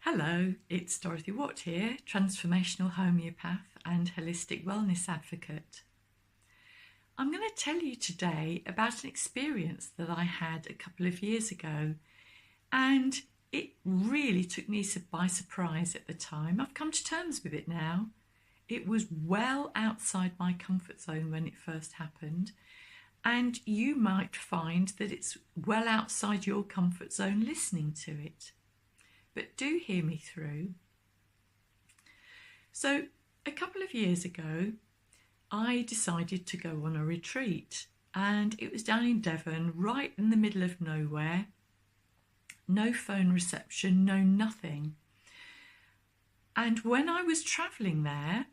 Hello, it's Dorothy Watt here, transformational homeopath and holistic wellness advocate. I'm going to tell you today about an experience that I had a couple of years ago, and it really took me by surprise at the time. I've come to terms with it now. It was well outside my comfort zone when it first happened, and you might find that it's well outside your comfort zone listening to it. But do hear me through. So a couple of years ago, I decided to go on a retreat, and it was down in Devon, right in the middle of nowhere. No phone reception, no nothing. And when I was travelling there,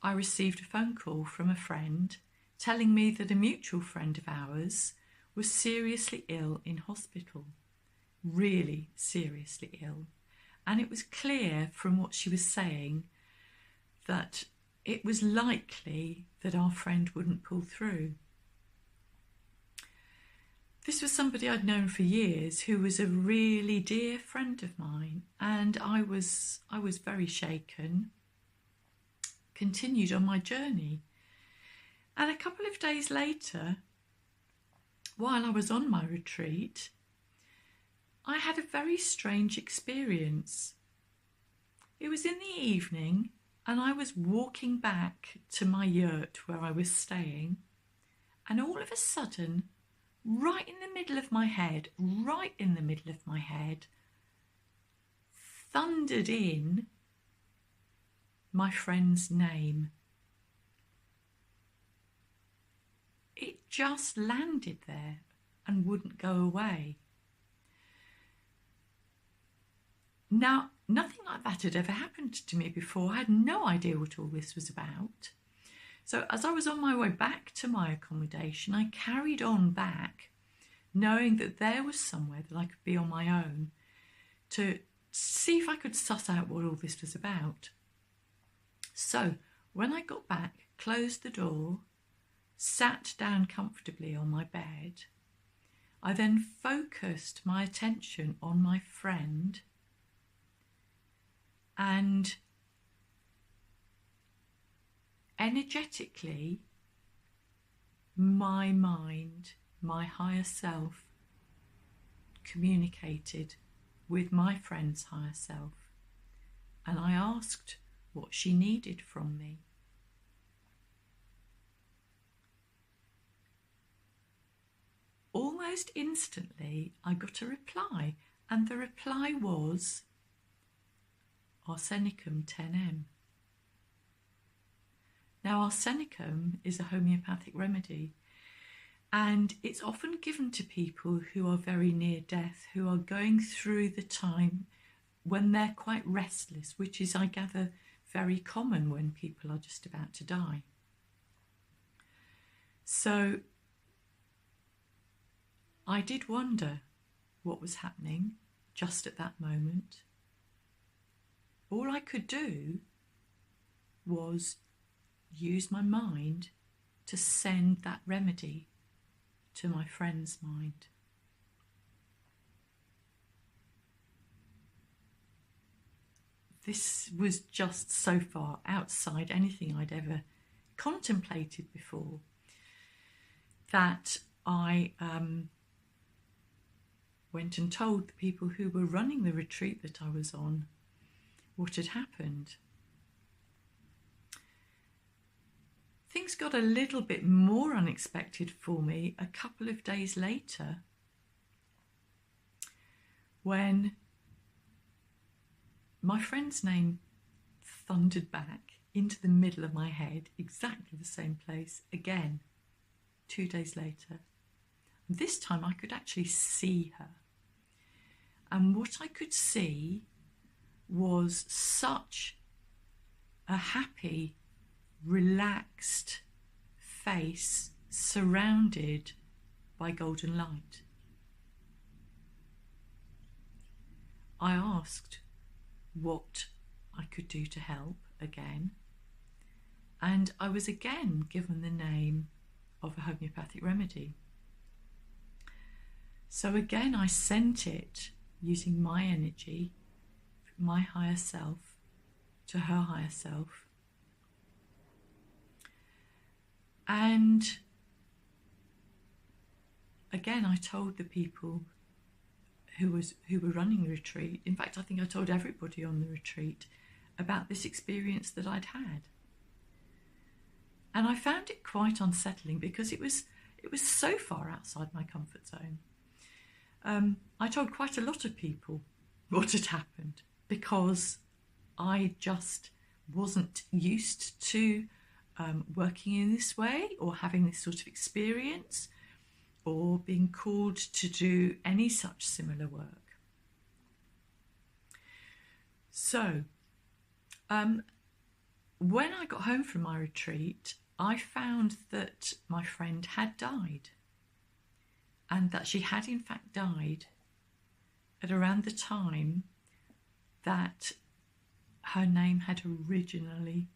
I received a phone call from a friend telling me that a mutual friend of ours was seriously ill in hospital. Really seriously ill, and it was clear from what she was saying that it was likely that our friend wouldn't pull through. This was somebody I'd known for years who was a really dear friend of mine, and I was very shaken. Continued on my journey, and a couple of days later, while I was on my retreat, I had a very strange experience. It was in the evening, and I was walking back to my yurt where I was staying, and all of a sudden, right in the middle of my head, thundered in my friend's name. It just landed there and wouldn't go away. Now, nothing like that had ever happened to me before. I had no idea what all this was about. So as I was on my way back to my accommodation, I carried on back, knowing that there was somewhere that I could be on my own to see if I could suss out what all this was about. So when I got back, closed the door, sat down comfortably on my bed, I then focused my attention on my friend, and energetically, my mind, my higher self, communicated with my friend's higher self, and I asked what she needed from me. Almost instantly, I got a reply, and the reply was Arsenicum 10M. Now, arsenicum is a homeopathic remedy, and it's often given to people who are very near death, who are going through the time when they're quite restless, which is, I gather, very common when people are just about to die. So I did wonder what was happening just at that moment. All I could do was use my mind to send that remedy to my friend's mind. This was just so far outside anything I'd ever contemplated before that I went and told the people who were running the retreat that I was on what had happened. Things got a little bit more unexpected for me a couple of days later, when my friend's name thundered back into the middle of my head, exactly the same place again, 2 days later. This time I could actually see her, and what I could see was such a happy, relaxed face surrounded by golden light. I asked what I could do to help again, and I was again given the name of a homeopathic remedy. So again I sent it using my energy my higher self to her higher self. And again, I told the people who were running the retreat, in fact, I think I told everybody on the retreat about this experience that I'd had. And I found it quite unsettling because it was so far outside my comfort zone. I told quite a lot of people what had happened because I just wasn't used to working in this way or having this sort of experience or being called to do any such similar work. So when I got home from my retreat, I found that my friend had died, and that she had in fact died at around the time that her name had originally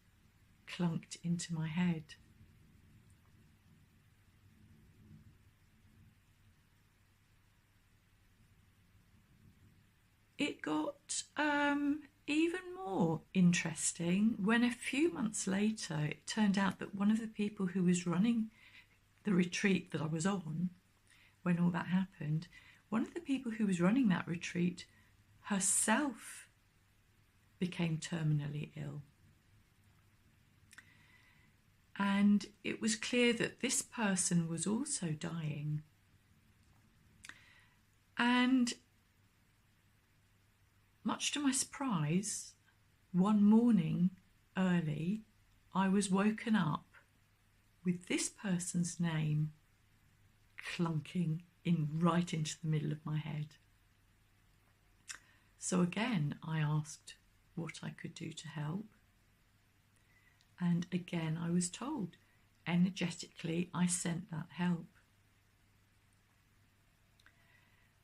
clunked into my head. It got even more interesting when a few months later it turned out that one of the people who was running the retreat that I was on when all that happened, one of the people who was running that retreat herself became terminally ill. And it was clear that this person was also dying. And much to my surprise, one morning early, I was woken up with this person's name clunking right into the middle of my head. So again, I asked what I could do to help. And again, I was told, energetically, I sent that help.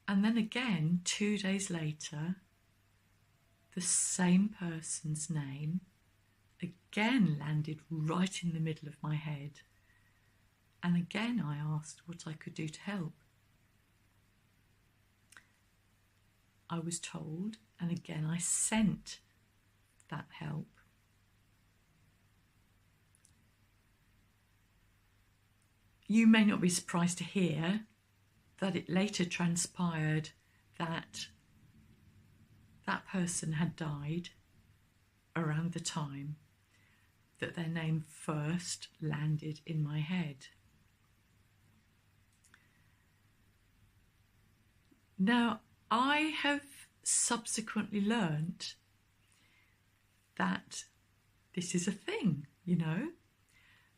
And then again, 2 days later, the same person's name again landed right in the middle of my head. And again, I asked what I could do to help. I was told, and again, I sent that help. You may not be surprised to hear that it later transpired that that person had died around the time that their name first landed in my head. Now, I have subsequently learnt that this is a thing, you know,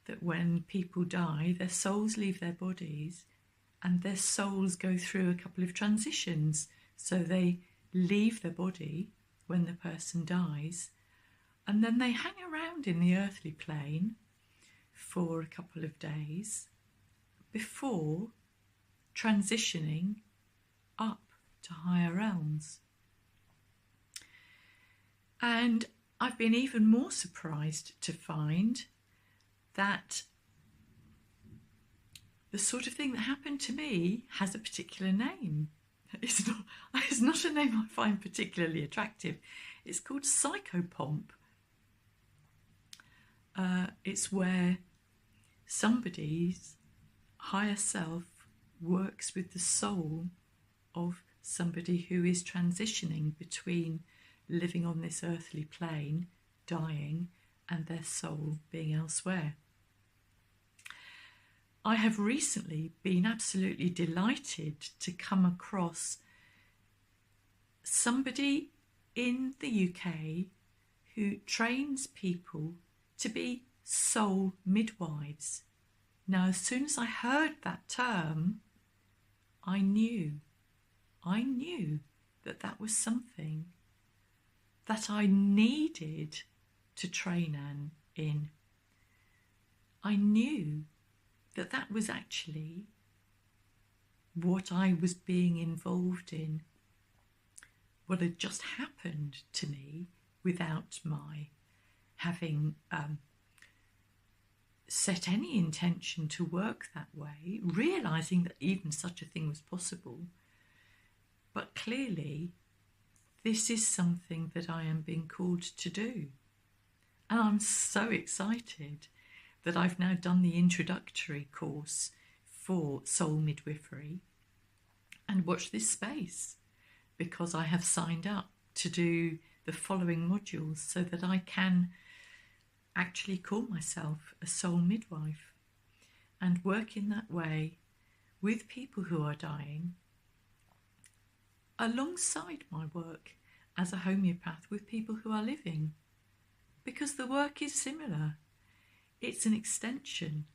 that when people die, their souls leave their bodies and their souls go through a couple of transitions. So they leave their body when the person dies, and then they hang around in the earthly plane for a couple of days before transitioning up to higher realms. And I've been even more surprised to find that the sort of thing that happened to me has a particular name. It's not a name I find particularly attractive. It's called psychopomp. It's where somebody's higher self works with the soul of somebody who is transitioning between living on this earthly plane, dying, and their soul being elsewhere. I have recently been absolutely delighted to come across somebody in the UK who trains people to be soul midwives. Now, as soon as I heard that term, I knew that that was something that I needed to train in. I knew that that was actually what I was being involved in, what had just happened to me without my having set any intention to work that way, realising that even such a thing was possible. But clearly this is something that I am being called to do. And I'm so excited that I've now done the introductory course for Soul Midwifery, and watch this space, because I have signed up to do the following modules so that I can actually call myself a soul midwife and work in that way with people who are dying, alongside my work as a homeopath with people who are living, because the work is similar. It's an extension.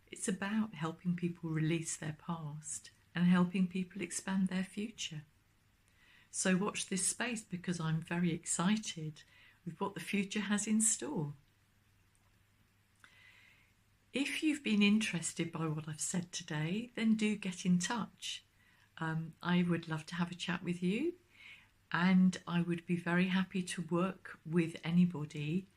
It's about helping people release their past and helping people expand their future. So watch this space, because I'm very excited with what the future has in store. If you've been interested by what I've said today, then do get in touch. I would love to have a chat with you, and I would be very happy to work with anybody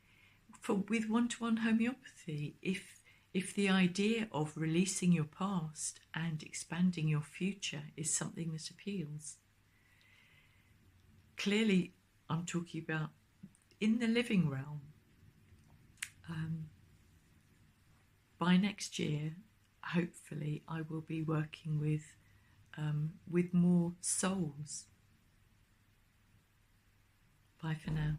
with one-to-one homeopathy if the idea of releasing your past and expanding your future is something that appeals. Clearly, I'm talking about in the living realm. By next year, hopefully, I will be working with more souls. Bye for now.